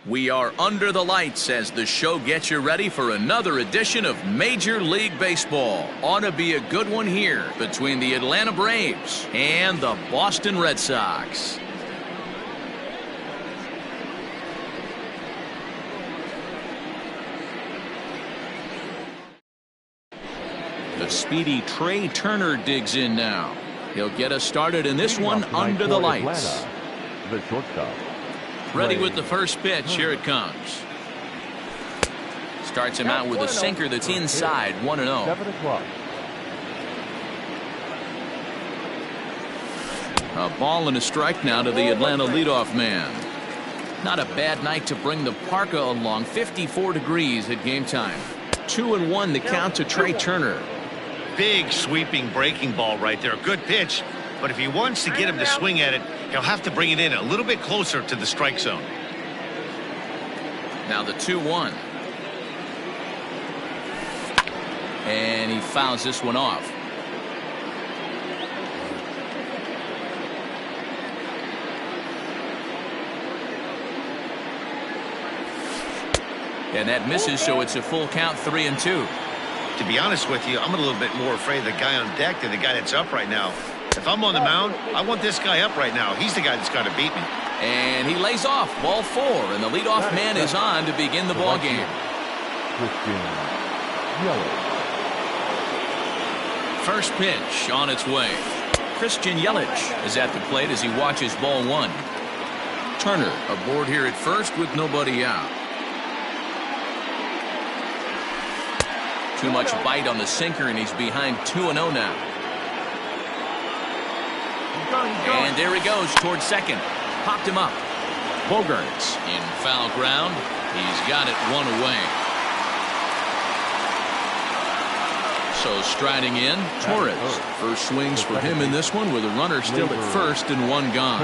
We are under the lights as the show gets you ready for another edition of Major League Baseball. Ought to be a good one here between the Atlanta Braves and the Boston Red Sox. The speedy Trey Turner digs in now. He'll get us started in this one under the lights. The shortstop. Ready with the first pitch. Here it comes. Starts him out with a sinker that's inside, 1-0. 7 o'clock. A ball and a strike now to the Atlanta leadoff man. Not a bad night to bring the parka along. 54 degrees at game time. 2-1 the count to Trey Turner. Big sweeping breaking ball right there. Good pitch. But if he wants to get him to swing at it, he'll have to bring it in a little bit closer to the strike zone. Now the 2-1. And he fouls this one off. And that misses, so it's a full count, 3-2. To be honest with you, I'm a little bit more afraid of the guy on deck than the guy that's up right now. If I'm on the mound, I want this guy up right now. He's the guy that's got to beat me. And he lays off, ball 4, and the leadoff man is on to begin the ball game. First pitch on its way. Christian Yelich is at the plate as he watches ball 1. Turner aboard here at first with nobody out. Too much bite on the sinker, and he's behind 2-0 now. And there he goes towards second. Popped him up. Bogarts in foul ground. He's got it 1 away. So striding in, Torres. First swings for him in this one with a runner still at first and 1 gone.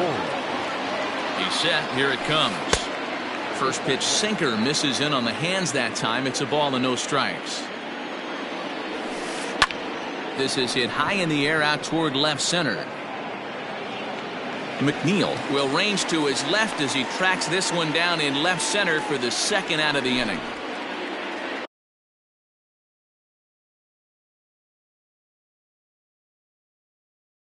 He's set. Here it comes. First pitch sinker misses in on the hands that time. It's a ball and no strikes. This is hit high in the air out toward left center. McNeil will range to his left as he tracks this one down in left center for the second out of the inning.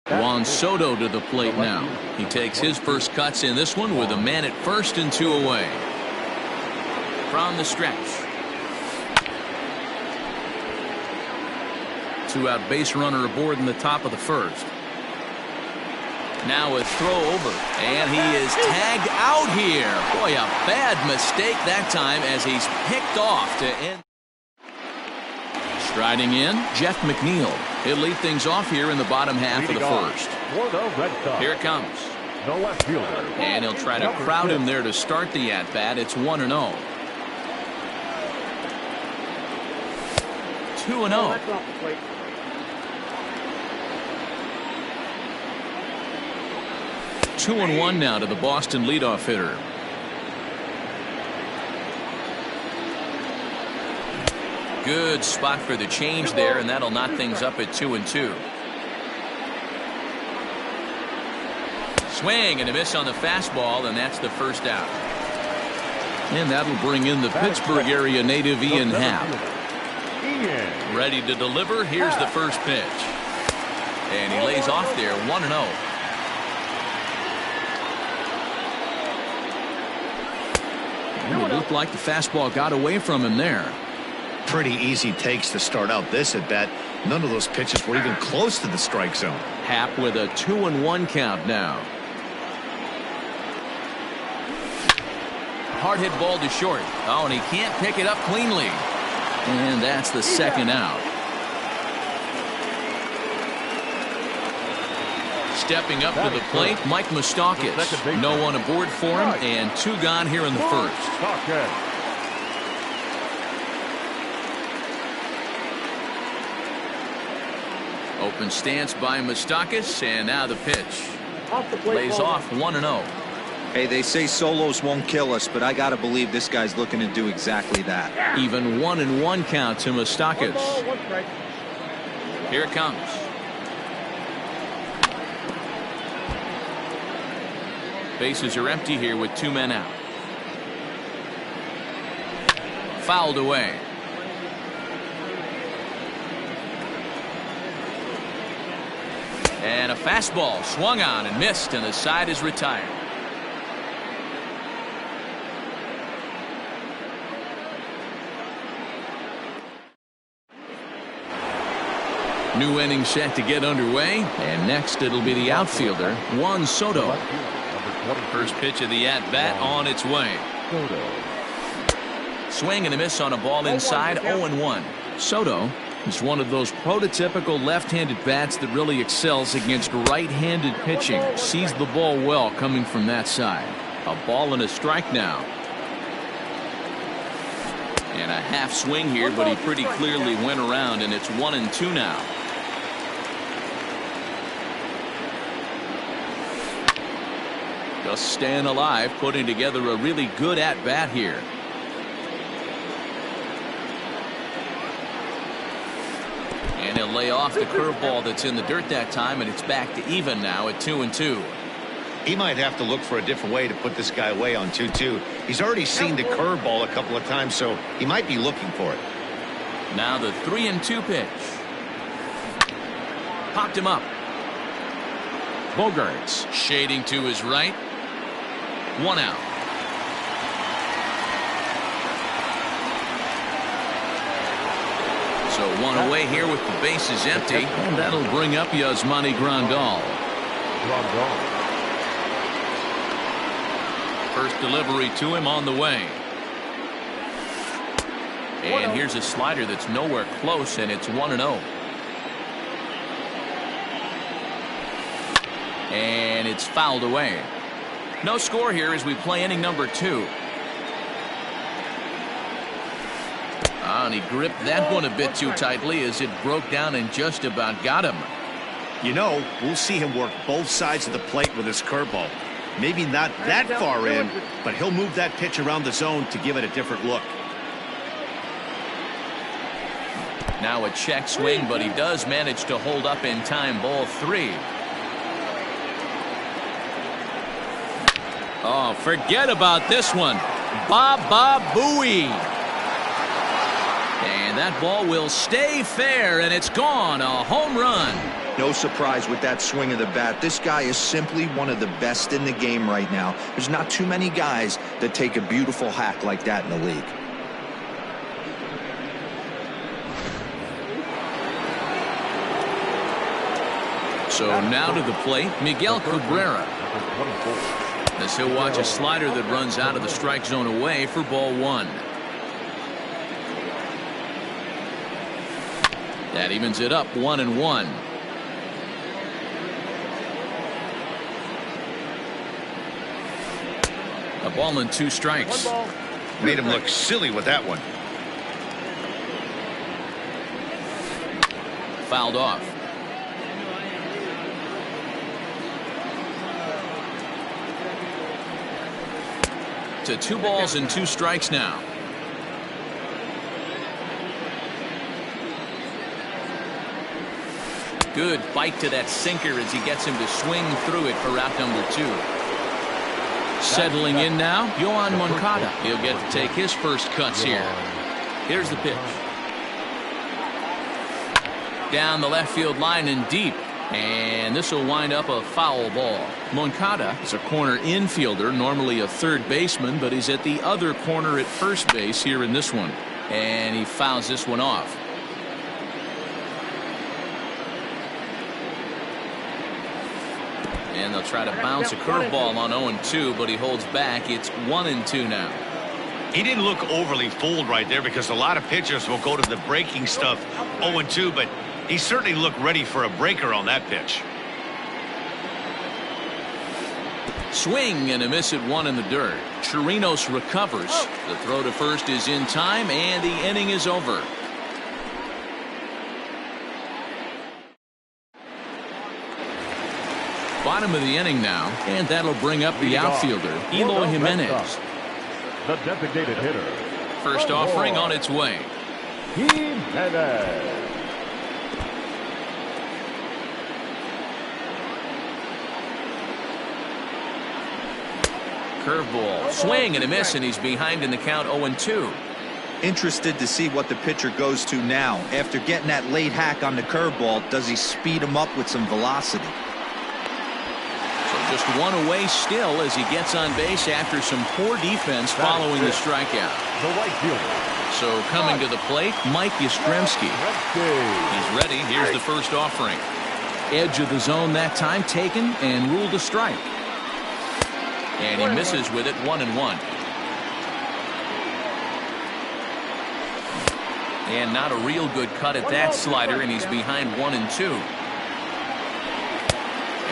Juan Soto to the plate now. He takes his first cuts in this one with a man at first and 2 away. From the stretch. 2-out base runner aboard in the top of the first. Now a throw over, and he is tagged out here. Boy, a bad mistake that time as he's picked off to end. Striding in, Jeff McNeil. He'll lead things off here in the bottom half of the first. Here it comes. The left fielder. And he'll try to crowd him there to start the at-bat. It's 1-0. 2-0. 2-1 now to the Boston leadoff hitter. Good spot for the change there, and that'll knot things up at 2-2. Swing and a miss on the fastball, and that's the first out. And that'll bring in the Pittsburgh area native Ian Happ. Ready to deliver. Here's the first pitch. And he lays off there, 1-0. It looked like the fastball got away from him there. Pretty easy takes to start out this at bat. None of those pitches were even close to the strike zone. Happ with a 2-1 count now. Hard hit ball to short. Oh, and he can't pick it up cleanly. And that's the second out. Stepping up to the plate, Mike Moustakas. No one aboard for him, and 2 gone here in the first. Open stance by Moustakas, and now the pitch. Lays off 1-0. Hey, they say solos won't kill us, but I got to believe this guy's looking to do exactly that. Even 1-1 count to Moustakas. Here it comes. Bases are empty here with 2 men out. Fouled away. And a fastball swung on and missed, and the side is retired. New inning set to get underway, and next it'll be the outfielder, Juan Soto. First pitch of the at-bat on its way. Swing and a miss on a ball inside, 0-1. Soto is one of those prototypical left-handed bats that really excels against right-handed pitching. Sees the ball well coming from that side. A ball and a strike now. And a half swing here, but he pretty clearly went around, and it's 1-2 now. Just staying alive, putting together a really good at-bat here. And he'll lay off the curveball that's in the dirt that time, and it's back to even now at 2-2. He might have to look for a different way to put this guy away on 2-2. He's already seen the curveball a couple of times, so he might be looking for it. Now the 3-2 pitch. Popped him up. Bogarts shading to his right. 1 out. So 1 away here with the bases empty, and that'll bring up Yasmani Grandal. First delivery to him on the way. And here's a slider that's nowhere close, and it's 1-0. And it's fouled away. No score here as we play inning number 2. And he gripped that one a bit too tightly as it broke down and just about got him. You know, we'll see him work both sides of the plate with his curveball. Maybe not that far in, but he'll move that pitch around the zone to give it a different look. Now a check swing, but he does manage to hold up in time. Ball 3. Oh, forget about this one. Baba Booey. And that ball will stay fair, and it's gone. A home run. No surprise with that swing of the bat. This guy is simply one of the best in the game right now. There's not too many guys that take a beautiful hack like that in the league. So now to the plate, Miguel Cabrera. As he'll watch a slider that runs out of the strike zone away for ball 1. That evens it up 1-1. A ball and 2 strikes. Made him look silly with that one. Fouled off. To 2 balls and 2 strikes now. Good bite to that sinker as he gets him to swing through it for out number 2. Settling in now, Yohan Moncada. He'll get to take his first cuts here. Here's the pitch. Down the left field line and deep. And this will wind up a foul ball. Moncada is a corner infielder, normally a third baseman, but he's at the other corner at first base here in this one. And he fouls this one off. And they'll try to bounce a curveball on 0-2, but he holds back. It's 1-2 now. He didn't look overly fooled right there because a lot of pitchers will go to the breaking stuff 0-2, but he certainly looked ready for a breaker on that pitch. Swing and a miss at 1 in the dirt. Chirinos recovers. The throw to first is in time, and the inning is over. Bottom of the inning now, and that'll bring up the outfielder, Eloy Jimenez. The designated hitter. First offering on its way. Jimenez. Curveball, swing and a miss, and he's behind in the count 0-2. Interested to see what the pitcher goes to now. After getting that late hack on the curveball, does he speed him up with some velocity? So just one away still as he gets on base after some poor defense following the strikeout. The right fielder. So coming to the plate, Mike Yastrzemski. He's ready. Here's the first offering. Edge of the zone that time taken and ruled a strike. And he misses with it, 1-1. And not a real good cut at that slider, and he's behind 1-2.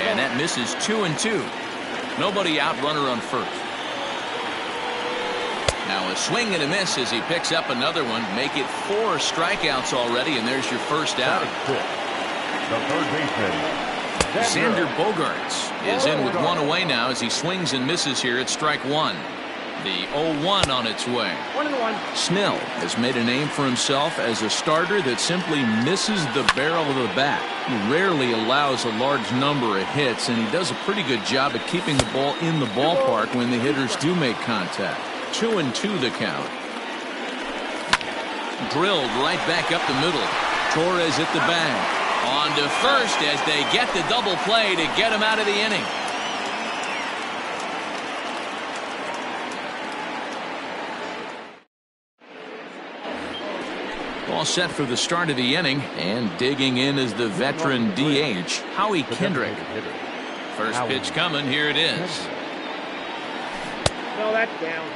And that misses 2-2. Nobody out, runner on first. Now a swing and a miss as he picks up another one. Make it 4 strikeouts already, and there's your first out. The third baseman, Xander Bogaerts is in with 1 away now as he swings and misses here at strike 1. The 0-1 on its way. 1-1. Snell has made a name for himself as a starter that simply misses the barrel of the bat. He rarely allows a large number of hits, and he does a pretty good job at keeping the ball in the ballpark when the hitters do make contact. 2-2 the count. Drilled right back up the middle. Torres at the bag. On to first as they get the double play to get him out of the inning. All set for the start of the inning, and digging in is the veteran DH, Howie Kendrick. First pitch coming, here it is. No, that's down.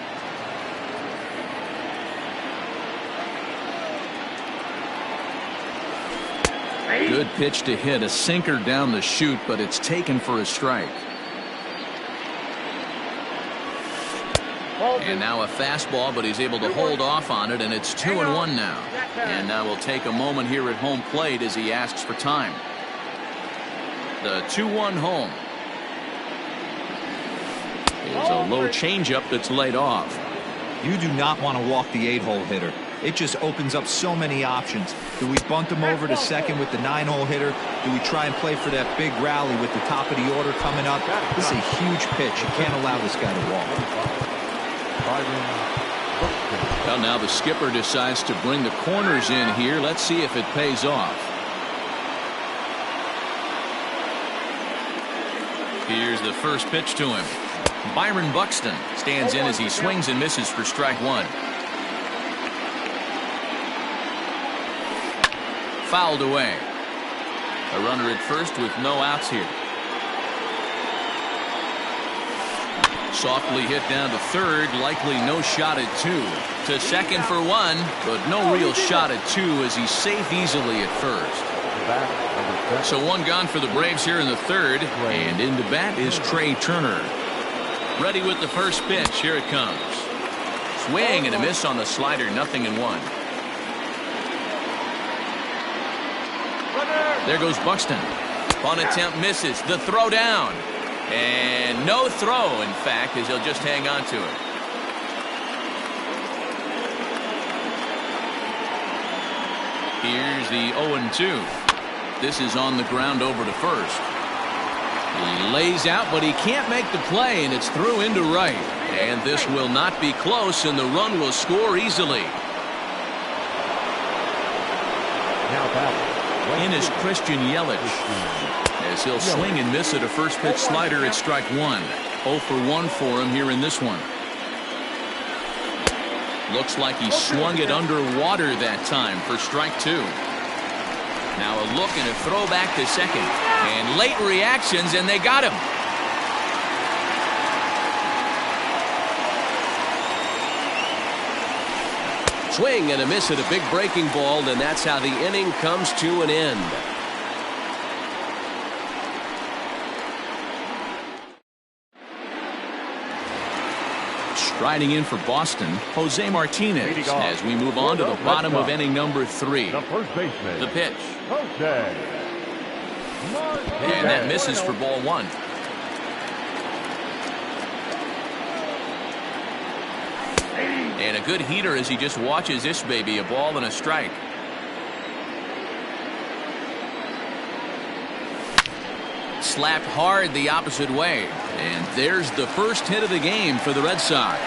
Good pitch to hit, a sinker down the chute, but it's taken for a strike. And now a fastball, but he's able to hold off on it, and it's 2-1 now. And now we'll take a moment here at home plate as he asks for time. The 2-1 home is a low changeup that's laid off. You do not want to walk the 8-hole hitter. It just opens up so many options. Do we bunt him over to second with the 9-hole hitter? Do we try and play for that big rally with the top of the order coming up? This is a huge pitch. You can't allow this guy to walk. Well, now the skipper decides to bring the corners in here. Let's see if it pays off. Here's the first pitch to him. Byron Buxton stands in as he swings and misses for strike 1. Fouled away. A runner at first with no outs here. Softly hit down to third, likely no shot at 2. To second for 1, but no real shot at 2 as he's safe easily at first. So 1 gone for the Braves here in the third, and into bat is Trey Turner. Ready with the first pitch, here it comes. Swing and a miss on the slider, 0-1. There goes Buxton. Bunt attempt misses. The throw down. And no throw, in fact, as he'll just hang on to it. Here's the 0-2. This is on the ground over to first. He lays out, but he can't make the play, and it's through into right. And this will not be close, and the run will score easily. In is Christian Yelich, as he'll swing and miss at a first pitch slider at strike 1. 0 for 1 for him here in this one. Looks like he swung it underwater that time for strike 2. Now a look and a throw back to second. And late reactions, and they got him. Swing and a miss at a big breaking ball, and that's how the inning comes to an end. Striding in for Boston, Jose Martinez, as we move on to the bottom of inning number 3. The first baseman. The pitch. Jose. And that misses for ball 1. And a good heater as he just watches this baby, a ball and a strike. Slapped hard the opposite way. And there's the first hit of the game for the Red Sox.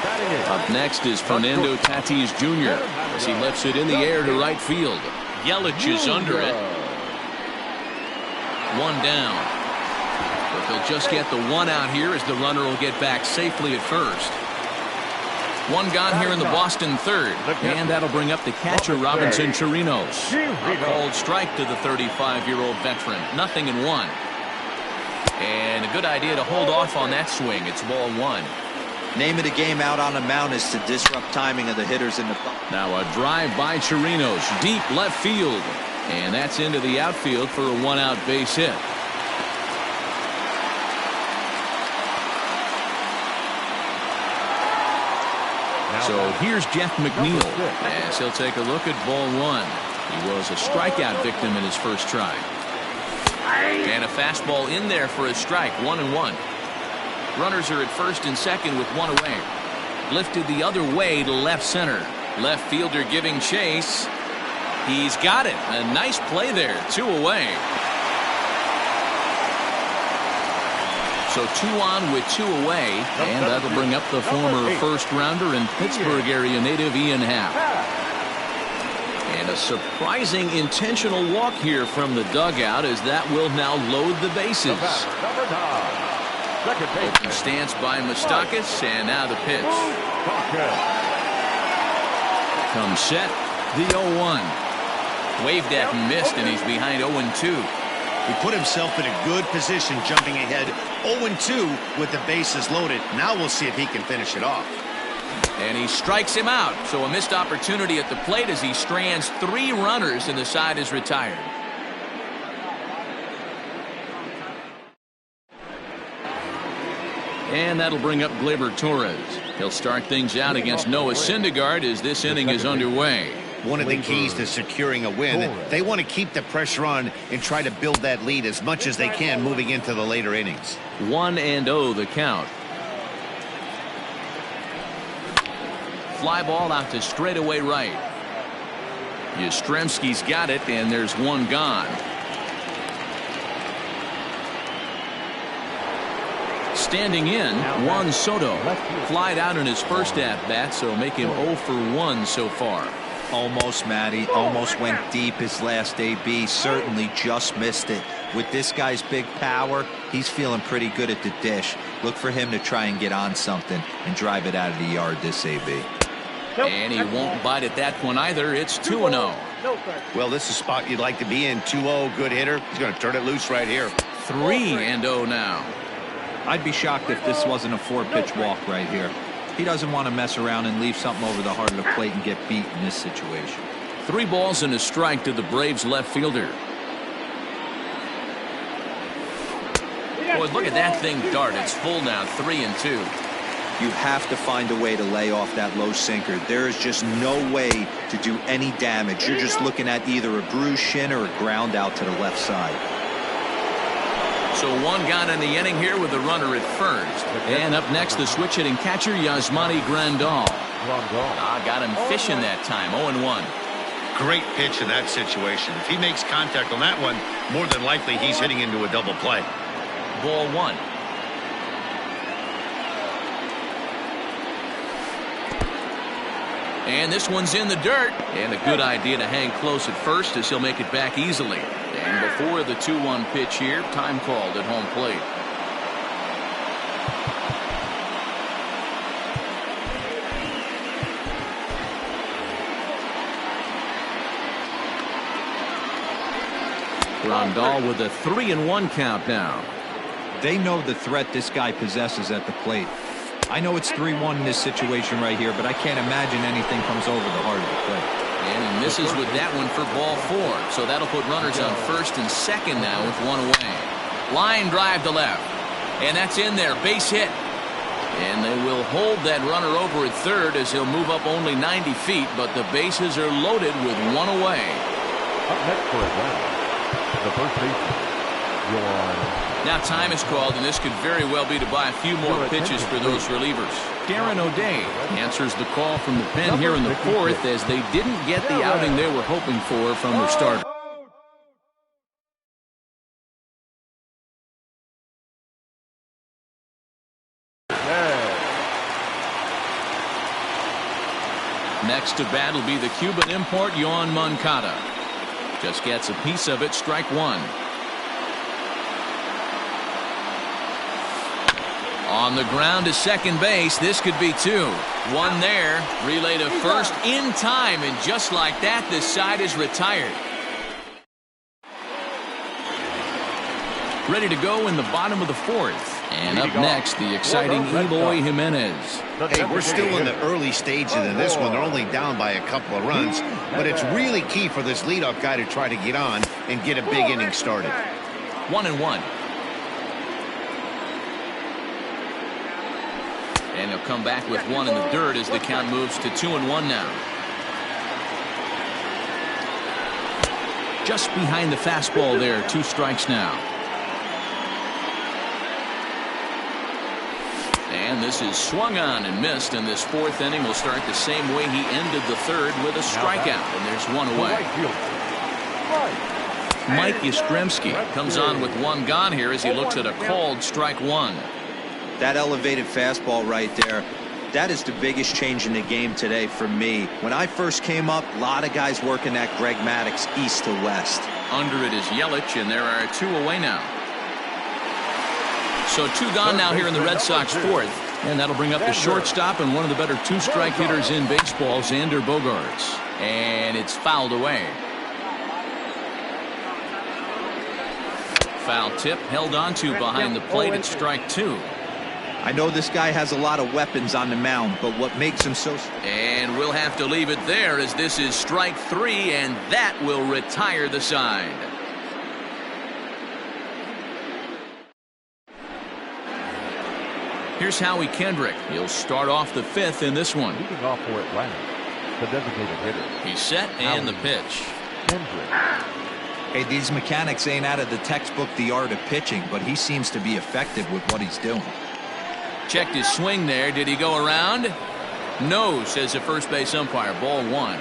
Up next is Fernando Tatis Jr. as he lifts it in the air to right field. Yelich is under it. One down. But they'll just get the one out here as the runner will get back safely at first. One gone here in the Boston third. And that'll bring up the catcher, Robinson Chirinos. A called strike to the 35-year-old veteran. 0-1. And a good idea to hold off on that swing. It's ball one. Name of the game out on the mound is to disrupt timing of the hitters in the box. Now a drive by Chirinos, deep left field. And that's into the outfield for a one-out base hit. So here's Jeff McNeil as he'll take a look at ball one. He was a strikeout victim in his first try. And a fastball in there for a strike. 1-1. Runners are at first and second with one away. Lifted the other way to left center. Left fielder giving chase. He's got it. A nice play there. 2 away. So 2 on with 2 away. And that'll bring up the former first rounder and Pittsburgh area native Ian Happ. And a surprising intentional walk here from the dugout as that will now load the bases. Open stance by Moustakas, and now the pitch. Comes set, the 0-1. Waved at and missed, and he's behind 0-2. He put himself in a good position jumping ahead 0-2 with the bases loaded. Now we'll see if he can finish it off. And he strikes him out. So a missed opportunity at the plate as he strands 3 runners and the side is retired. And that'll bring up Gleyber Torres. He'll start things out against Noah Syndergaard as this inning is underway. One of the keys to securing a win, they want to keep the pressure on and try to build that lead as much as they can moving into the later innings. 1-0 the count. Fly ball out to straightaway right. Yastrzemski's got it, and there's one gone. Standing in, Juan Soto. Flied out in his first at-bat, so make him 0 for 1 so far. Almost, Matty. Almost went deep his last AB. Certainly just missed it. With this guy's big power, he's feeling pretty good at the dish. Look for him to try and get on something and drive it out of the yard this AB. And he won't bite at that one either. It's 2-0. Well, this is a spot you'd like to be in. 2-0, good hitter. He's going to turn it loose right here. 3-0 now. I'd be shocked if this wasn't a 4-pitch walk right here. He doesn't want to mess around and leave something over the heart of the plate and get beat in this situation. 3 balls and a strike to the Braves left fielder. Boy, look at that thing dart. It's full now, 3-2. You have to find a way to lay off that low sinker. There is just no way to do any damage. You're just looking at either a bruised shin or a ground out to the left side. So one gone in the inning here with the runner at first. And up next, the switch hitting catcher, Yasmani Grandal. Got him fishing that time, 0-1. Great pitch in that situation. If he makes contact on that one, more than likely he's hitting into a double play. Ball 1. And this one's in the dirt. And a good idea to hang close at first as he'll make it back easily. And before the 2-1 pitch here, time called at home plate. Grandal with a 3-1 count now. They know the threat this guy possesses at the plate. I know it's 3-1 in this situation right here, but I can't imagine anything comes over the heart of the plate. And he misses with that one for ball 4. So that'll put runners on first and second now with one away. Line drive to left. And that's in there. Base hit. And they will hold that runner over at third as he'll move up only 90 feet. But the bases are loaded with one away. Up next for Atlanta, the first baseman, Now time is called, and this could very well be to buy a few more pitches for those relievers. Darren O'Day answers the call from the pen here in the 4th as they didn't get the outing they were hoping for from their starter. Next to bat will be the Cuban import, Yoan Moncada. Just gets a piece of it, strike one. On the ground to second base, this could be two. One there, relay to first in time, and just like that, this side is retired. Ready to go in the bottom of the fourth. And up next, the exciting Eloy Jimenez. Hey, we're still in the early stages of this one. They're only down by a couple of runs, but it's really key for this leadoff guy to try to get on and get a big inning started. 1-1. And he'll come back with one in the dirt as the count moves to 2-1 now. Just behind the fastball there, 2 strikes now. And this is swung on and missed, and this fourth inning will start the same way he ended the third, with a strikeout, and there's one away. Mike Yastrzemski comes on with one gone here as he looks at a called strike one. That elevated fastball right there, that is the biggest change in the game today for me. When I first came up, a lot of guys working that Greg Maddux east to west. Under it is Yelich, and there are 2 away now. So 2 gone now here in the Red Sox fourth, and that'll bring up the shortstop and one of the better 2-strike hitters in baseball, Xander Bogaerts. And it's fouled away. Foul tip held onto behind the plate at strike 2. I know this guy has a lot of weapons on the mound, but what makes him so... And we'll have to leave it there as this is strike 3, and that will retire the side. Here's Howie Kendrick. He'll start off the 5th in this one. Leading off for Atlanta, the designated hitter. He's set and the pitch. Kendrick. Hey, these mechanics ain't out of the textbook The Art of Pitching, but he seems to be effective with what he's doing. Checked his swing there. Did he go around? No, says the first base umpire. Ball 1.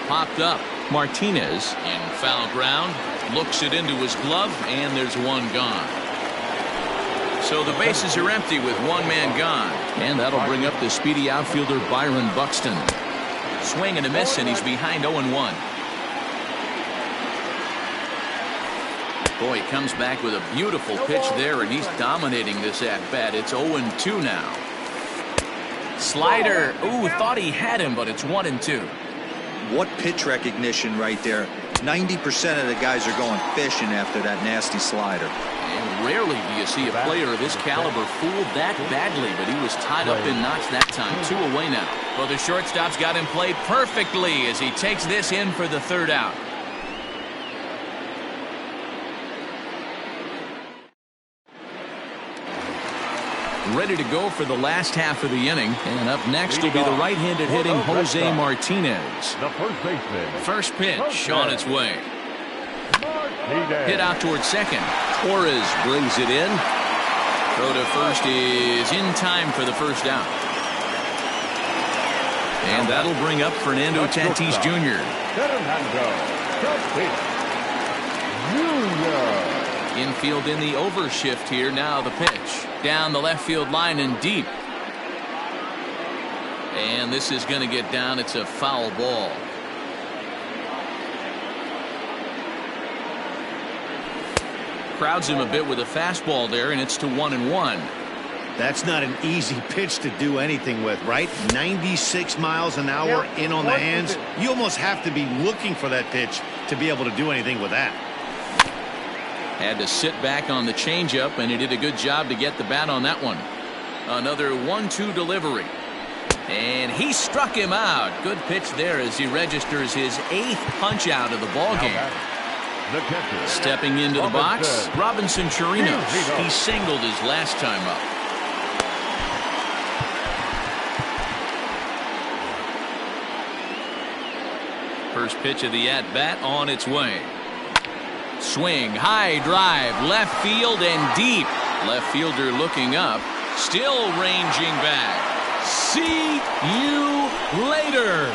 Popped up. Martinez in foul ground. Looks it into his glove, and there's one gone. So the bases are empty with one man gone. And that'll bring up the speedy outfielder Byron Buxton. Swing and a miss, and he's behind 0-1. Boy, he comes back with a beautiful pitch there, and he's dominating this at-bat. It's 0-2 now. Slider. Ooh, thought he had him, but it's 1-2. What pitch recognition right there. 90% of the guys are going fishing after that nasty slider. And rarely do you see a player of this caliber fooled that badly, but he was tied up in knots that time. 2 away now. Well, the shortstop's got him played perfectly as he takes this in for the 3rd out. Ready to go for the last half of the inning. And up next will be the right-handed hitting Jose Martinez. The first baseman. First pitch on its way. Hit out towards second. Torres brings it in. Throw to first is in time for the first out. And that'll bring up Fernando Tatis Jr. Infield in the overshift here. Now the pitch. Down the left field line and deep. And this is going to get down. It's a foul ball. Crowds him a bit with a fastball there, and it's to 1-1. That's not an easy pitch to do anything with, right? 96 miles an hour in on the hands. You almost have to be looking for that pitch to be able to do anything with that. Had to sit back on the changeup, and he did a good job to get the bat on that one. Another 1-2 delivery. And he struck him out. Good pitch there as he registers his 8th punch out of the ballgame. Stepping into the box, Robinson Chirinos. He singled his last time up. First pitch of the at-bat on its way. Swing, high drive, left field and deep. Left fielder looking up, still ranging back. See you later.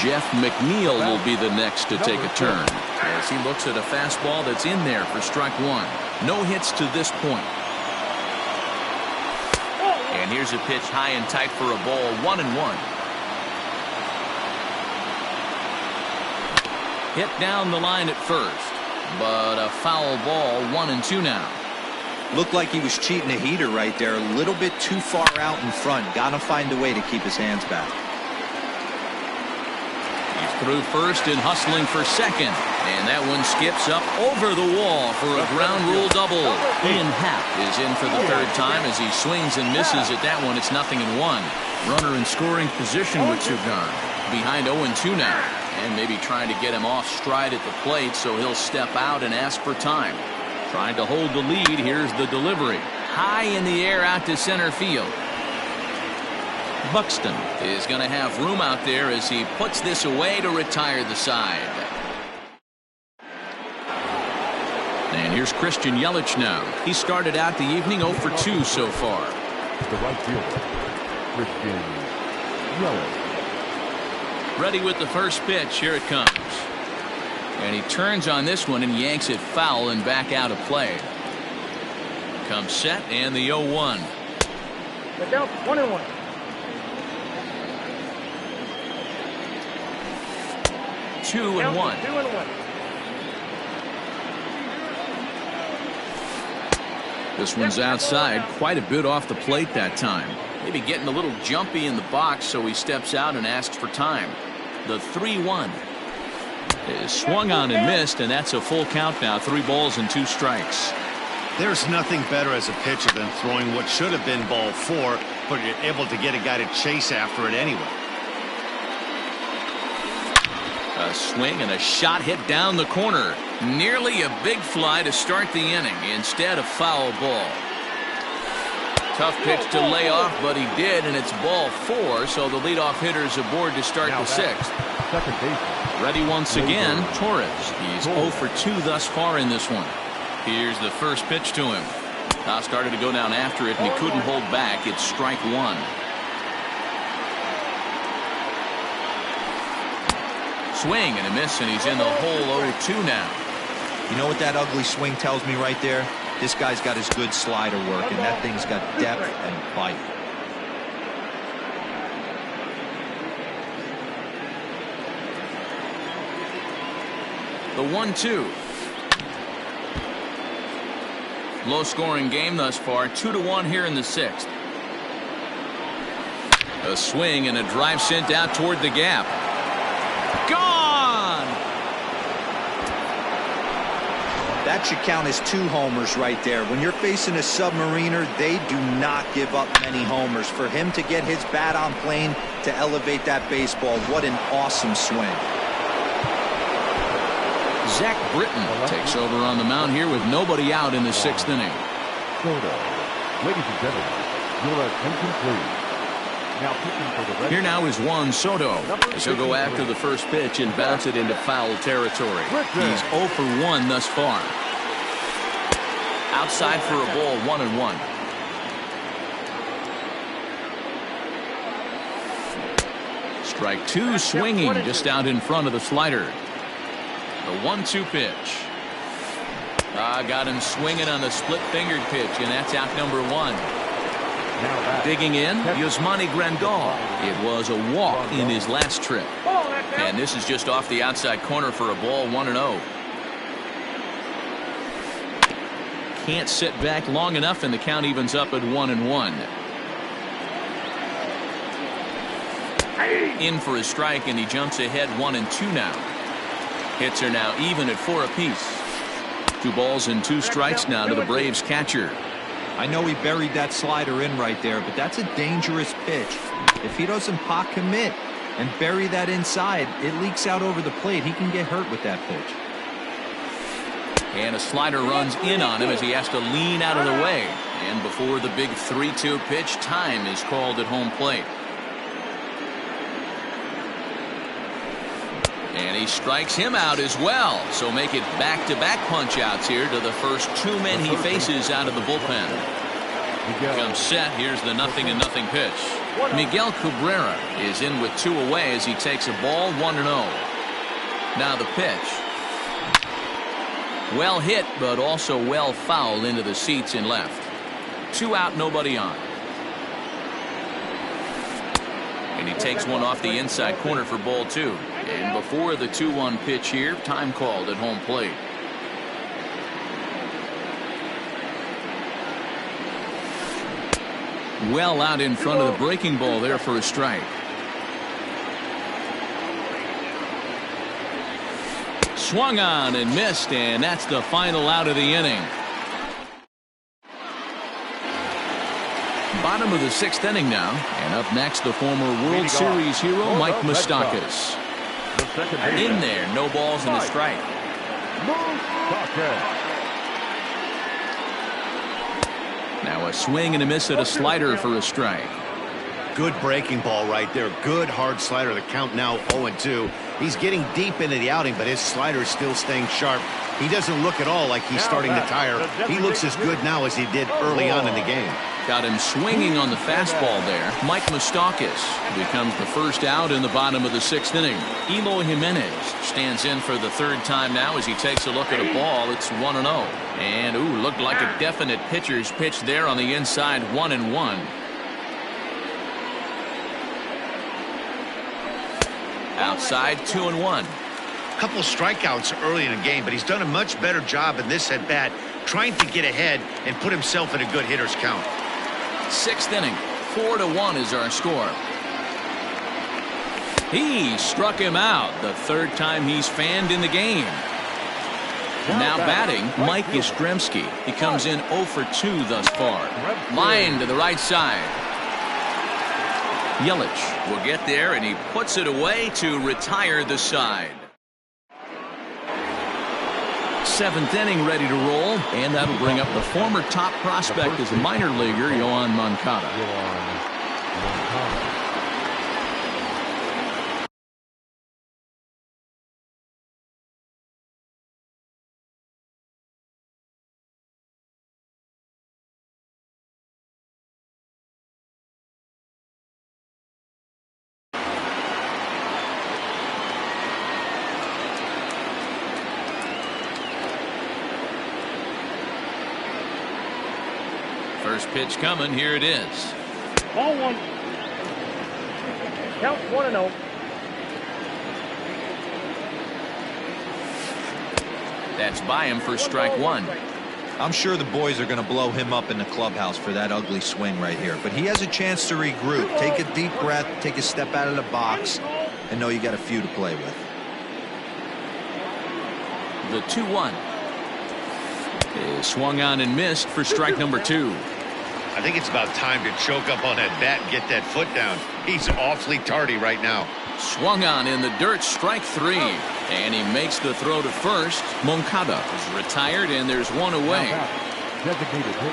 Jeff McNeil will be the next to take a turn. as he looks at a fastball that's in there for strike one. No hits to this point. And here's a pitch high and tight for a ball, 1-1. Hit down the line at first, but a foul ball, 1-2 now. Looked like he was cheating a heater right there. A little bit too far out in front. Gotta find a way to keep his hands back. He's through first and hustling for second. And that one skips up over the wall for a ground rule double. Ian Happ is in for the third time as he swings and misses at that one. It's 0-1. Runner in scoring position with Sugan. Behind 0-2 now. And maybe trying to get him off stride at the plate, so he'll step out and ask for time. Trying to hold the lead. Here's the delivery. High in the air out to center field. Buxton is going to have room out there as he puts this away to retire the side. And here's Christian Yelich now. He started out the evening 0 for 2 so far. The right fielder, Christian Yelich. Ready with the first pitch. Here it comes. And he turns on this one and yanks it foul and back out of play. Comes set and the 0-1. Get down, 1-1. 2-1. 2-1. This one's outside, quite a bit off the plate that time. Maybe getting a little jumpy in the box, so he steps out and asks for time. The 3-1 is swung on and missed, and that's a full count now. 3 balls and 2 strikes. There's nothing better as a pitcher than throwing what should have been ball 4, but you're able to get a guy to chase after it anyway. A swing and a shot hit down the corner. Nearly a big fly to start the inning. Instead, a foul ball. Tough pitch to lay off, but he did, and it's ball 4, so the leadoff hitter's aboard to start the 6th. Second baseman. Ready once again, Torres. He's 0 for 2 thus far in this one. Here's the first pitch to him. Now started to go down after it, and he couldn't hold back. It's strike 1. Swing and a miss, and he's in the hole 0-2 now. You know what that ugly swing tells me right there? This guy's got his good slider work, and that thing's got depth and bite. The 1-2. Low scoring game thus far. 2-1 here in the 6th. A swing and a drive sent out toward the gap. Gone! That should count as 2 homers right there. When you're facing a submariner, they do not give up many homers. For him to get his bat on plane to elevate that baseball, what an awesome swing. Zach Britton takes over on the mound here with nobody out in the 6th inning. Soto. Ladies and gentlemen, your attention please. Now pitching for the Red Here now is Juan Soto. He'll go after the first pitch and bounce it into foul territory. He's 0 for 1 thus far. Outside for a ball, 1-1. Strike 2 swinging just out in front of the slider. The 1-2 pitch. Got him swinging on the split-fingered pitch, and that's out number 1. Digging in, Yasmani Grandal. It was a walk in his last trip. And this is just off the outside corner for a ball, 1-0. Can't sit back long enough, and the count evens up at 1-1. In for a strike, and he jumps ahead 1-2 now. Hits are now even at 4 apiece. 2 balls and 2 strikes now to the Braves catcher. I know he buried that slider in right there, but that's a dangerous pitch. If he doesn't pot commit and bury that inside, it leaks out over the plate. He can get hurt with that pitch. And a slider runs in on him as he has to lean out of the way. And before the big 3-2 pitch, time is called at home plate. And he strikes him out as well. So make it back-to-back punch-outs here to the first 2 men he faces out of the bullpen. Comes set. Here's the 0-0 pitch. Miguel Cabrera is in with 2 away as he takes a ball, 1-0. Now the pitch. Well hit, but also well fouled into the seats in left. 2 out, nobody on. And he takes one off the inside corner for ball 2. And before the 2-1 pitch here, time called at home plate. Well out in front of the breaking ball there for a strike. Swung on and missed, and that's the final out of the inning. Bottom of the 6th inning now, and up next the former World Series hero Mike Moustakas. In there, no balls and a strike. Now a swing and a miss at a slider for a strike. Good breaking ball right there. Good hard slider. The count now 0-2. He's getting deep into the outing, but his slider is still staying sharp. He doesn't look at all like he's starting to tire. He looks as good now as he did early on in the game. Got him swinging on the fastball there. Mike Moustakas becomes the first out in the bottom of the 6th inning. Eloy Jimenez stands in for the 3rd time now as he takes a look at a ball. It's 1-0. And, ooh, looked like a definite pitcher's pitch there on the inside, 1-1. Outside, 2-1. Couple strikeouts early in the game, but he's done a much better job in this at bat, trying to get ahead and put himself in a good hitter's count. 6th inning, 4-1 is our score. He struck him out, the 3rd time he's fanned in the game. Now batting, Mike Yastrzemski. He comes in 0 for 2 thus far. Line to the right side. Yelich will get there, and he puts it away to retire the side. 7th inning ready to roll, and that'll bring up the former top prospect as a minor leaguer, Yoan Moncada. First pitch coming. Here it is. Ball 1. Count 1-0. That's by him for strike 1. I'm sure the boys are going to blow him up in the clubhouse for that ugly swing right here. But he has a chance to regroup. Take a deep breath, take a step out of the box, and know you got a few to play with. The 2-1 is swung on and missed for strike number 2. I think it's about time to choke up on that bat and get that foot down. He's awfully tardy right now. Swung on in the dirt, strike 3. And he makes the throw to first. Moncada is retired, and there's one away.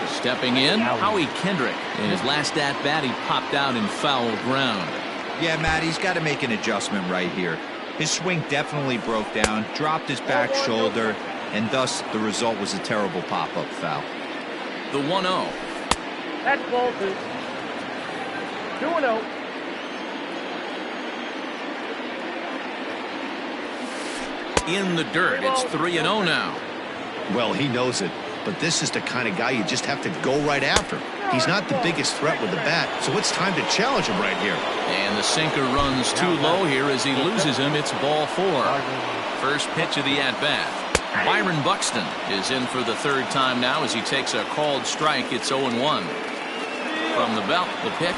Stepping in, Howie Kendrick. In his last at-bat, he popped out in foul ground. Yeah, Matt, he's got to make an adjustment right here. His swing definitely broke down, dropped his back shoulder, and thus the result was a terrible pop-up foul. The 1-0. That's ball 2. 2-0. In the dirt, it's 3-0 now. Well, he knows it, but this is the kind of guy you just have to go right after. He's not the biggest threat with the bat, so it's time to challenge him right here. And the sinker runs too low here as he loses him. It's ball 4. First pitch of the at-bat. Byron Buxton is in for the 3rd time now as he takes a called strike. It's 0-1. From the belt, the pitch.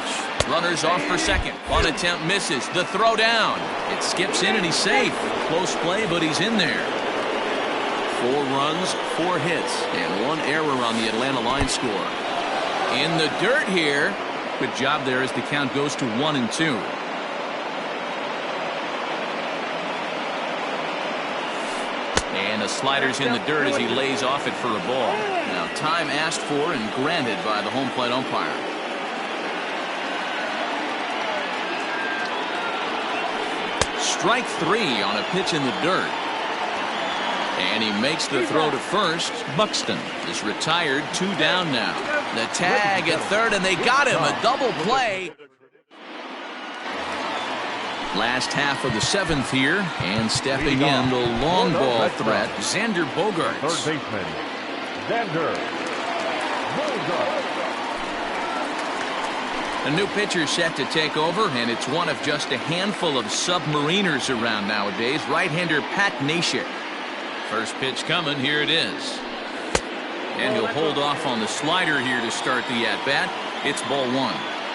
Runners off for second. One attempt misses. The throw down. It skips in and he's safe. Close play, but he's in there. 4 runs, 4 hits, and 1 error on the Atlanta line score. In the dirt here. Good job there as the count goes to 1-2. And the slider's in the dirt as he lays off it for a ball. Now time asked for and granted by the home plate umpire. Strike 3 on a pitch in the dirt. And he makes the throw to first. Buxton is retired. 2 down now. The tag at third, and they got him. A double play. Last half of the 7th here, and stepping in the long ball threat, Xander Bogaerts. Third baseman, Xander Bogaerts. A new pitcher set to take over, and it's one of just a handful of submariners around nowadays. Right-hander Pat Neshek. First pitch coming, here it is. And he'll hold off on the slider here to start the at-bat. It's ball 1.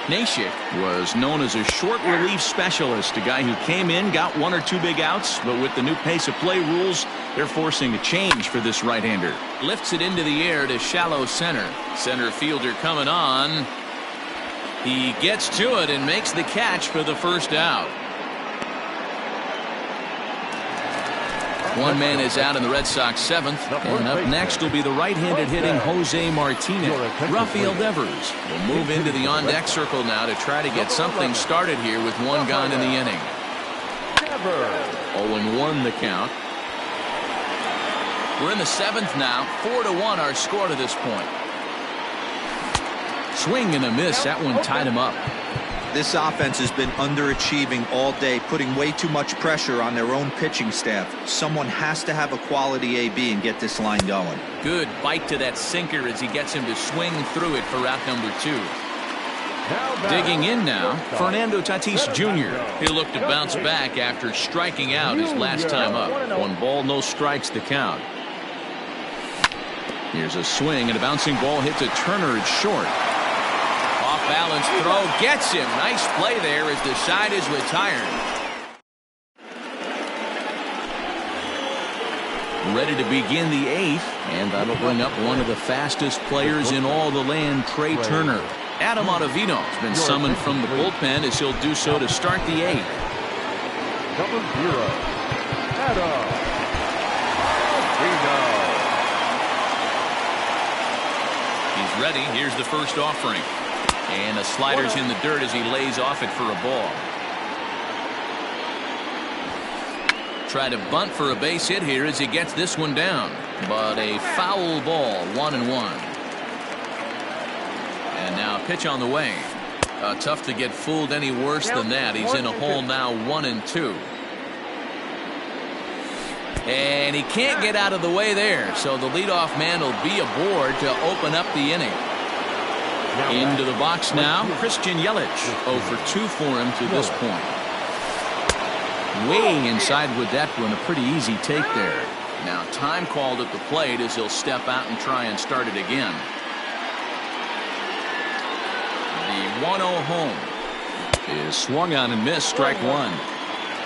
Neshek was known as a short relief specialist, a guy who came in, got 1 or 2 big outs, but with the new pace of play rules, they're forcing a change for this right-hander. Lifts it into the air to shallow center. Center fielder coming on. He gets to it and makes the catch for the first out. One man is out in the Red Sox 7th, and up next will be the right-handed hitting Jose Martinez. Rafael Devers will move into the on-deck circle now to try to get something started here with 1 gone in the inning. 0-1 the count. We're in the 7th now. 4-1 our score to this point. Swing and a miss. That one tied him up. This offense has been underachieving all day, putting way too much pressure on their own pitching staff. Someone has to have a quality AB and get this line going. Good bite to that sinker as he gets him to swing through it for out number 2. Digging in now, Fernando Tatis Jr. He'll look to bounce back after striking out his last time up. 1 ball, no strikes the count. Here's a swing, and a bouncing ball hits a Turner at short. Off-balance throw gets him. Nice play there as the side is retired. Ready to begin the 8th, and that'll bring up one of the fastest players in all the land, Trey Turner. Adam Ottavino has been summoned from the bullpen as he'll do so to start the 8th. Number 0, Adam Ottavino. He's ready. Here's the first offering. And the slider's in the dirt as he lays off it for a ball. Try to bunt for a base hit here as he gets this one down. But a foul ball, 1-1. And now a pitch on the way. Tough to get fooled any worse than that. He's in a hole now, 1-2. And he can't get out of the way there. So the leadoff man will be aboard to open up the inning. Into the box now, Christian Yelich. 0 for 2 for him to this point. Way inside with that one, a pretty easy take there. Now time called at the plate as he'll step out and try and start it again. The 1-0 home is swung on and missed, strike 1.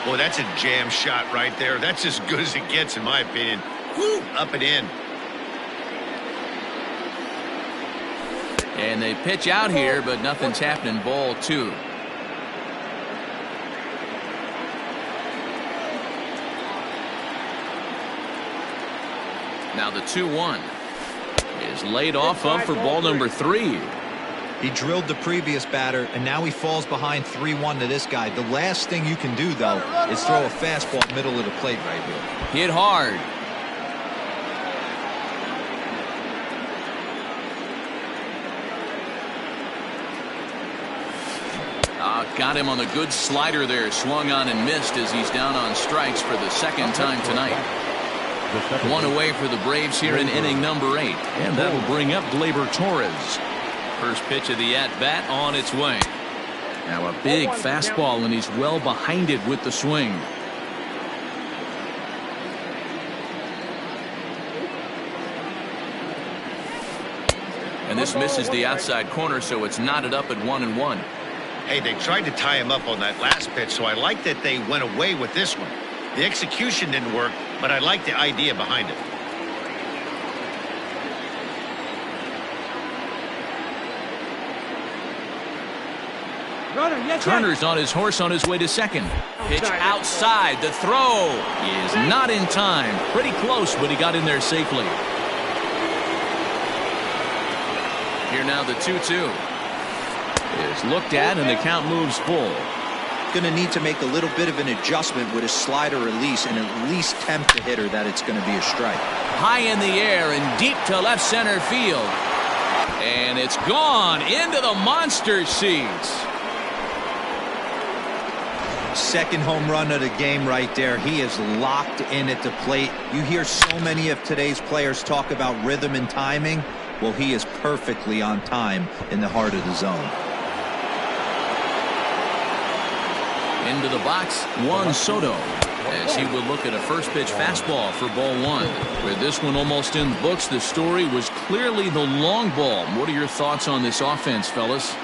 Boy, that's a jam shot right there. That's as good as it gets, in my opinion. Woo, up and in. And they pitch out here, but nothing's happening. Ball 2. Now the 2-1 is laid off of for ball number 3. He drilled the previous batter, and now he falls behind 3-1 to this guy. The last thing you can do, though, is throw a fastball middle of the plate right here. Hit hard. Got him on the good slider there. Swung on and missed as he's down on strikes for the 2nd time tonight. 1 away for the Braves here in inning number 8. And that'll bring up Gleyber Torres. First pitch of the at-bat on its way. Now a big fastball, and he's well behind it with the swing. And this misses the outside corner, so it's knotted up at 1-1. Hey, they tried to tie him up on that last pitch, so I like that they went away with this one. The execution didn't work, but I like the idea behind it. Turner's on his horse on his way to second. Pitch outside. The throw is not in time. Pretty close, but he got in there safely. Here now the 2-2 is looked at, and the count moves full. Going to need to make a little bit of an adjustment with his slider release and at least tempt the hitter that it's going to be a strike. High in the air and deep to left center field. And it's gone into the monster seats. Second home run of the game right there. He is locked in at the plate. You hear so many of today's players talk about rhythm and timing. Well, he is perfectly on time in the heart of the zone. Into the box, Juan Soto, as he would look at a first pitch fastball for ball one. With this one almost in the books, the story was clearly the long ball. What are your thoughts on this offense, fellas?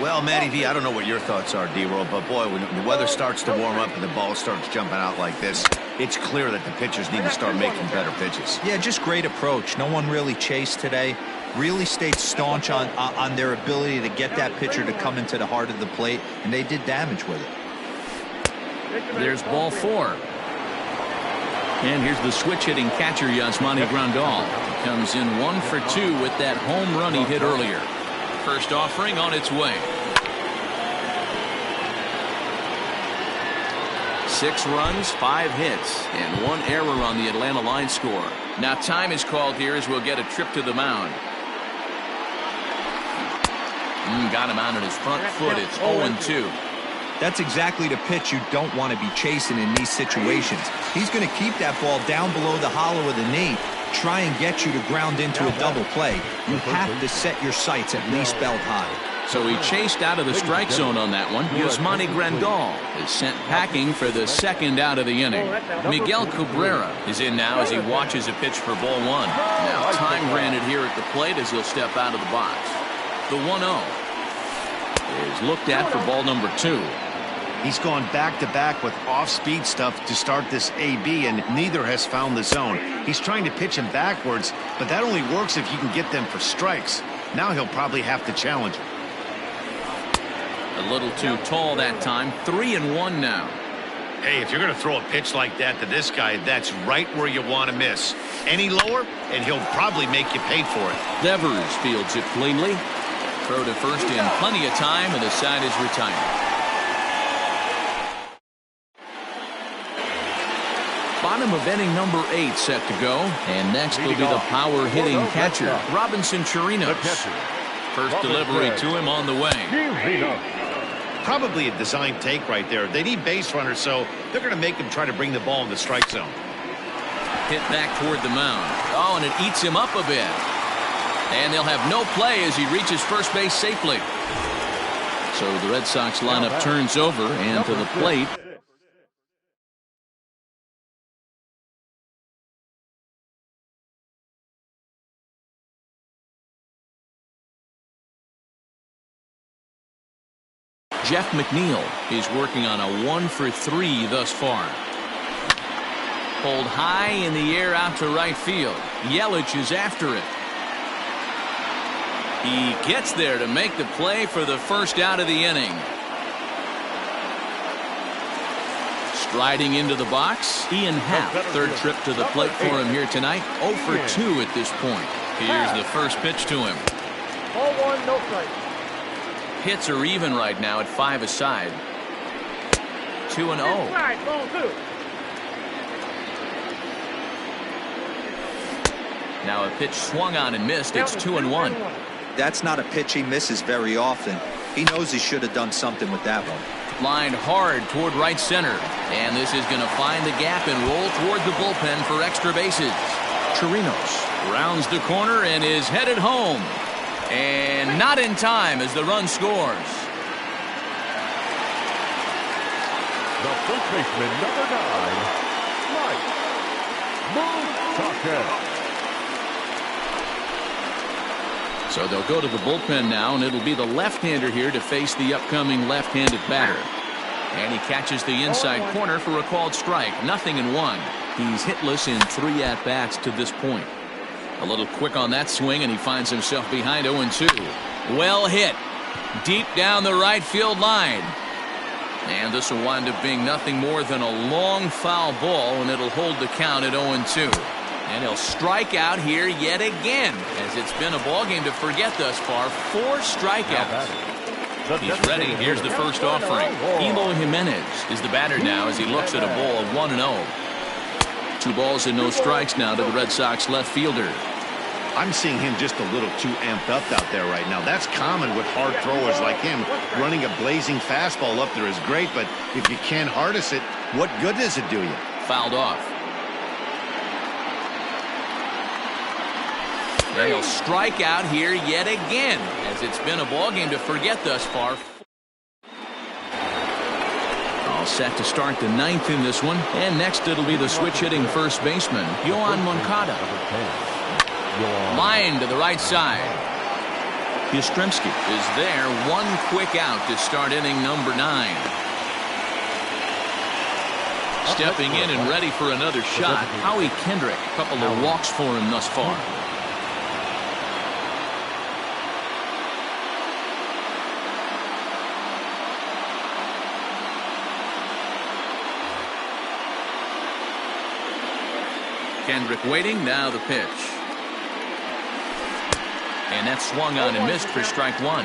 Well, Matty V, I don't know what your thoughts are, D-Roll, but boy, when the weather starts to warm up and the ball starts jumping out like this, it's clear that the pitchers need to start making better pitches. Yeah, just great approach. No one really chased today. Really stayed staunch on their ability to get that pitcher to come into the heart of the plate, and they did damage with it. There's ball four. And here's the switch-hitting catcher, Yasmani Grandal. He comes in 1 for 2 with that home run he hit earlier. First offering on its way. 6 runs, 5 hits, and 1 error on the Atlanta line score. Now time is called here as we'll get a trip to the mound. Got him out on his front foot. It's 0-2. That's exactly the pitch you don't want to be chasing in these situations. He's going to keep that ball down below the hollow of the knee, try and get you to ground into a double play. You have to set your sights at least belt high. So he chased out of the strike zone on that one. Yasmani Grandal is sent packing for the second out of the inning. Miguel Cabrera is in now as he watches a pitch for ball one. Now time granted here at the plate as he'll step out of the box. The 1-0 is looked at for ball number 2. He's gone back-to-back with off-speed stuff to start this AB, and neither has found the zone. He's trying to pitch him backwards, but that only works if you can get them for strikes. Now he'll probably have to challenge him. A little too tall that time. 3-1 now. Hey, if you're going to throw a pitch like that to this guy, that's right where you want to miss. Any lower, and he'll probably make you pay for it. Devers fields it cleanly. Throw to first in plenty of time, and the side is retired. Bottom of inning number 8 set to go. And next will be the power-hitting catcher, Robinson Chirinos. First delivery to him on the way. Probably a design take right there. They need base runners, so they're going to make him try to bring the ball in the strike zone. Hit back toward the mound. Oh, and it eats him up a bit. And they'll have no play as he reaches first base safely. So the Red Sox lineup turns over, and to the plate, Jeff McNeil is working on a 1 for 3 thus far. Pulled high in the air out to right field. Yelich is after it. He gets there to make the play for the first out of the inning. Striding into the box, Ian Happ. Third trip to the plate for him here tonight. 0 for 2 at this point. Here's the first pitch to him. Ball 1, no strike. Hits are even right now at 5 aside. 2-0. Ball 2. Now a pitch swung on and missed. It's 2-1. That's not a pitch he misses very often. He knows he should have done something with that one. Lined hard toward right center. And this is going to find the gap and roll toward the bullpen for extra bases. Chirinos rounds the corner and is headed home. And not in time as the run scores. The first baseman, number 9, Mike. So they'll go to the bullpen now, and it'll be the left-hander here to face the upcoming left-handed batter. And he catches the inside corner for a called strike. 0-1. He's hitless in 3 at-bats to this point. A little quick on that swing, and he finds himself behind 0-2. Well hit. Deep down the right field line. And this will wind up being nothing more than a long foul ball, and it'll hold the count at 0-2. And he'll strike out here yet again, as it's been a ball game to forget thus far. 4 strikeouts. He's ready. Here's the first offering. Eloy Jimenez is the batter now as he looks at a ball of 1-0. 2 balls and no strikes now to the Red Sox left fielder. I'm seeing him just a little too amped up out there right now. That's common with hard throwers like him. Running a blazing fastball up there is great, but if you can't harness it, what good does it do you? Fouled off. And he'll strike out here yet again, as it's been a ball game to forget thus far. All set to start the ninth in this one. And next it'll be the switch-hitting first baseman, Yohan Moncada. Line to the right side. Yastrzemski is there. One quick out to start inning number 9. Stepping in and ready for another shot, Howie Kendrick. A couple of walks for him thus far. Kendrick waiting, now the pitch. And that swung on and missed for strike 1.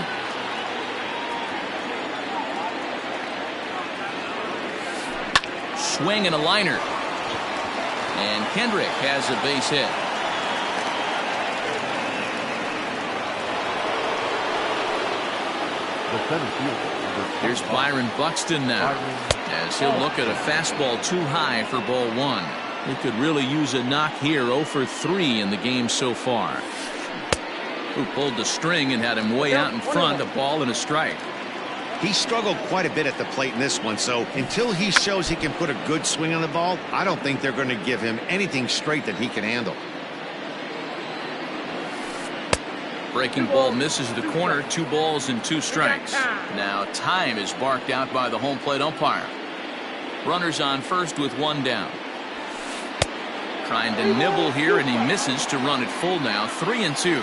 Swing and a liner. And Kendrick has a base hit. Here's Byron Buxton now, as he'll look at a fastball too high for ball 1. He could really use a knock here. 0 for 3 in the game so far. Who pulled the string and had him way out in front, a ball and a strike. He struggled quite a bit at the plate in this one, so until he shows he can put a good swing on the ball, I don't think they're going to give him anything straight that he can handle. Breaking ball misses the corner. 2 balls and 2 strikes. Now time is barked out by the home plate umpire. Runners on first with 1 down. Trying to nibble here, and he misses to run it full now. 3-2.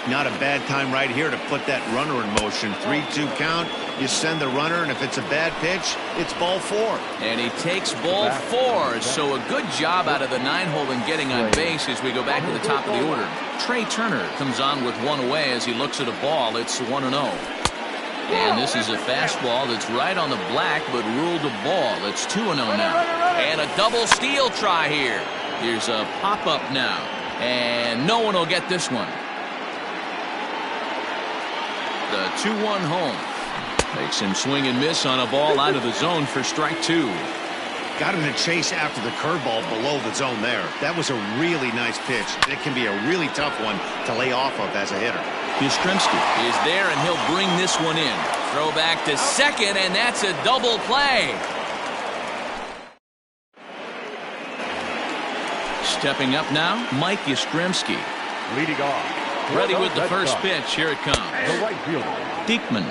Not a bad time right here to put that runner in motion. 3-2 count. You send the runner, and if it's a bad pitch, it's ball 4. And he takes ball 4. So a good job out of the 9-hole in getting on base as we go back to the top of the order. Trey Turner comes on with 1 away as he looks at a ball. It's 1-0. And this is a fastball that's right on the black, but ruled a ball. It's 2-0 now. And a double steal try here. Here's a pop-up now. And no one will get this one. The 2-1 home. Makes him swing and miss on a ball out of the zone for strike 2. Got him to chase after the curveball below the zone there. That was a really nice pitch. It can be a really tough one to lay off of as a hitter. Yastrzemski is there, and he'll bring this one in. Throw back to second, and that's a double play. Stepping up now, Mike Yastrzemski. Leading off. Ready with the first pitch. Here it comes. The right fielder. Diekman,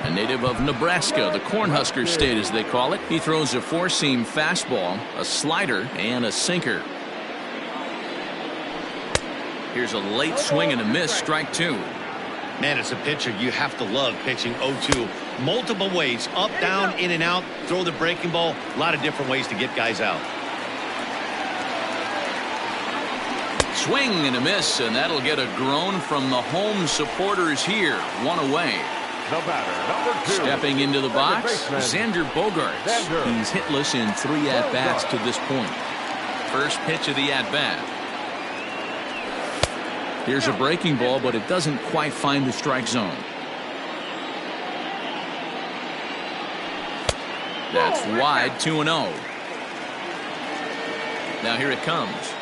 a native of Nebraska, the Cornhusker State as they call it. He throws a 4-seam fastball, a slider, and a sinker. Here's a late swing and a miss, strike 2. Man, as a pitcher, you have to love pitching 0-2. Multiple ways, up, down, in and out, throw the breaking ball. A lot of different ways to get guys out. Swing and a miss, and that'll get a groan from the home supporters here. 1 away. The batter, number 2. Stepping into the box, Xander Bogaerts. He's hitless in 3 at-bats to this point. First pitch of the at-bat. Here's a breaking ball, but it doesn't quite find the strike zone. That's wide, 2-0. Now here it comes.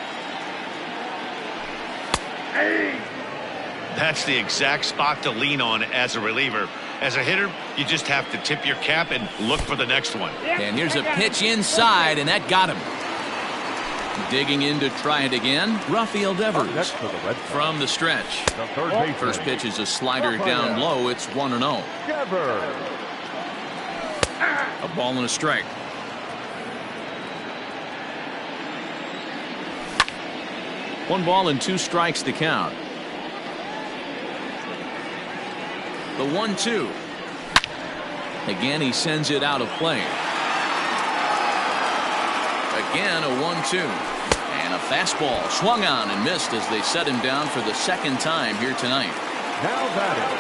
That's the exact spot to lean on as a reliever. As a hitter, you just have to tip your cap and look for the next one. And here's a pitch inside, and that got him. Digging in to try it again, Rafael Devers from the stretch. First pitch is a slider down low. It's 1-0. A ball and a strike. One ball and 2 strikes to count. The 1-2. Again, he sends it out of play. Again, a 1-2. And a fastball swung on and missed as they set him down for the second time here tonight.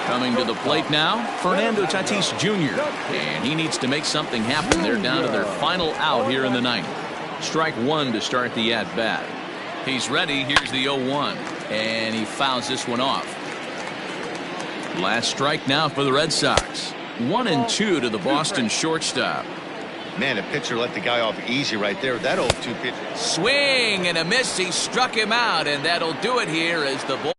Coming to the plate now, Fernando Tatis Jr. And he needs to make something happen. They're down to their final out here in the ninth. Strike 1 to start the at-bat. He's ready. Here's the 0-1. And he fouls this one off. Last strike now for the Red Sox. 1-2 to the Boston shortstop. Man, the pitcher let the guy off easy right there. That 0-2 pitch. Swing and a miss. He struck him out, and that'll do it here as the ball.